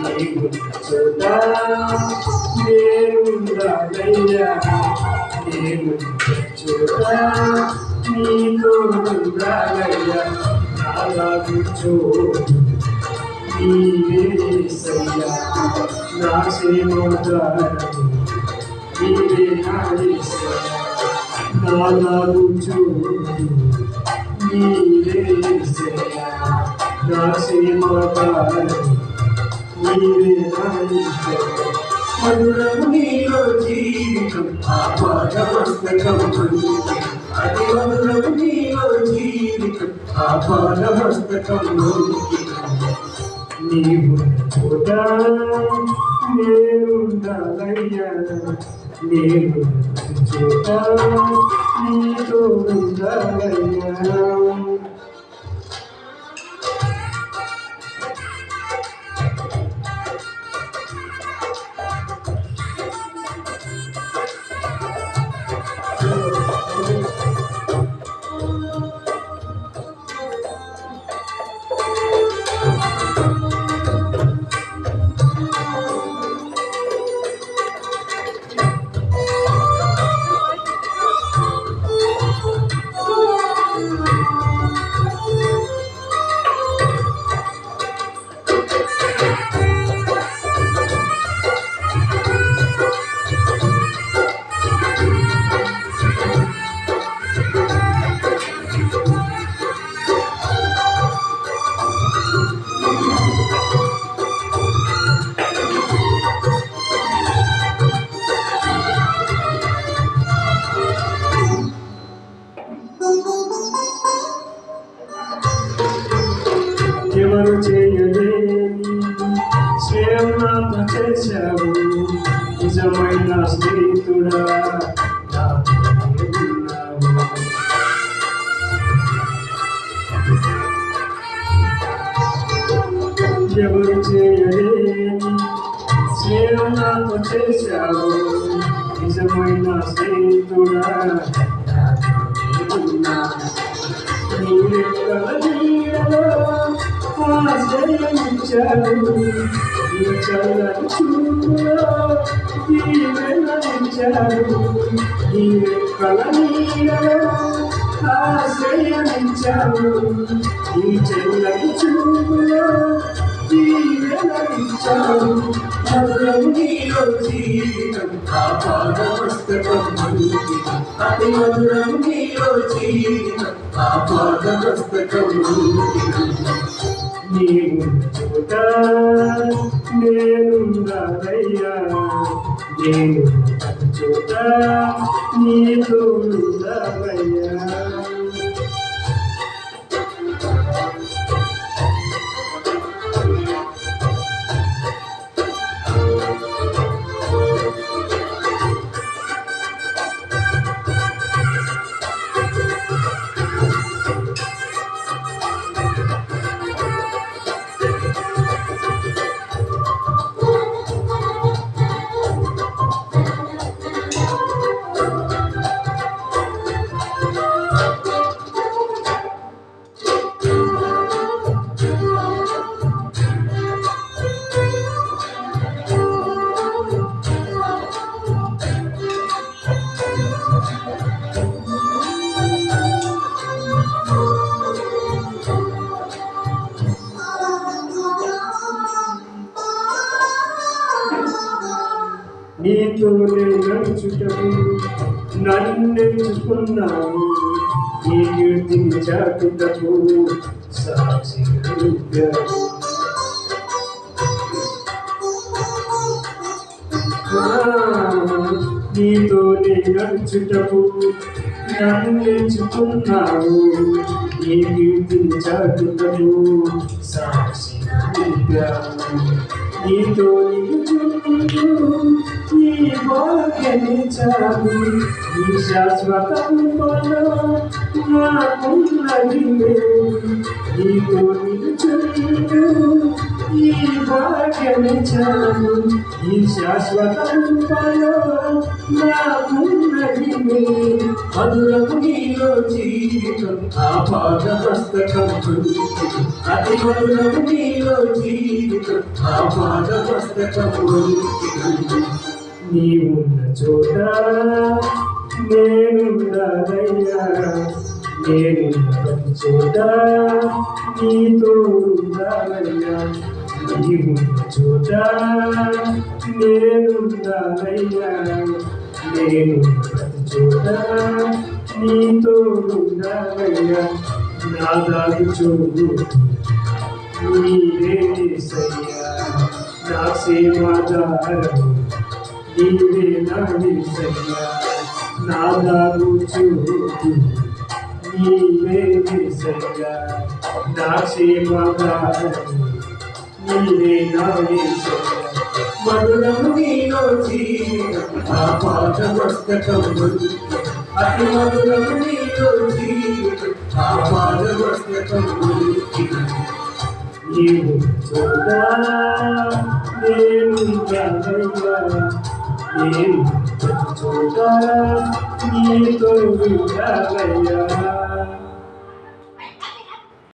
నీవున్న చోట నేనుండాలయ్యా, నేనున్న చోట నీతో ఉండాలయ్యా. నాలాగు చోటు నీవే యేసయ్యా, నా క్షేమోద్ధారము నీవే నా యేసయ్యా. నాలాగు చోటు నీవే యేసయ్యా, నా క్షేమోద్ధారము నీవే నా యేసయ్యా. మధురము నీలో జీవితం ఆపాదమస్తకం అది మధురము నీలో జీవితం ఆపాదమస్తకం నీవున్న చోట నేనుండాలయ్యా, నేనున్న చోట నీతో ఉండాలయ్యా. ఎవరు చేయలేని శ్రేయం నాతో చేశావు, నిజమైన స్నేహితుడా ఉన్నావు. ఎవరు చేయలేని శ్రేయం నాతో చేశావు, నిజమైన స్నేహితుడా ఉన్నావు. ఆశ్రయించాడు ఈ చల్లని చూపులో దీవెనలించాడు, ఈ రెక్కల నీడలో ఆశ్రయించాడు ఈ చల్లని చూపులో దీవెనలించాడు. మధురము నీలో జీవితం ఆపాదమస్తకం అది మధురము నీలో జీవితం ఆపాదమస్తకం. నీవున్న చోట నేనుండాలయ్యా, నేనున్న చోట నీతో ఉండాలయ్యా. నీతోనే నడుచుటకు నన్నెంచుకున్నావు, నీ కీర్తిని చాటుటకు సాక్షిగా నిలిపావు. నీతోనే నడుచుటకు నన్నెంచుకున్నావు, నీ కీర్తిని చాటుటకు సాక్షిగా నిలిపావు. నీతో నిలుచుంటూ నీ భాగ్యమిచ్చావు, నీ శాశ్వత కృపలో నాకున్నది నీతో నిలుచుంటూ నీ భాగ్యమిచ్చావు, నీ శాశ్వత కృపలో నాకున్నది మహిమే మధురము నీలో జీవితం ఆ పాద పుస్తకం అతి మధురము నీలో జీవితం ఆ పాద పుస్తకం నీవున్న చోట నేనుండాలయ్యా నేనున్న ప్రతి చోట నీతో ఉండాలయ్యా నీవున్న చోట నేనుండాలయ్యా నేనున్న ప్రతి చోట నీతో ఉండాలయ్యా నా దారి చోటు నీవే యేసయ్యా నా సేవాదారము నీవే నా యేసయ్యా నా దారి చోటు నీవే యేసయ్యా నా సేవాదారము నీవే నా యేసయ్యా మధురము నీలో జీవితం ఆ పాద పుస్తకం అతి మధురము నీలో జీవితం ఆ పాద పుస్తకం నీవు చూడా నేను నేను చూడా నీతో ఉండాలయ్యా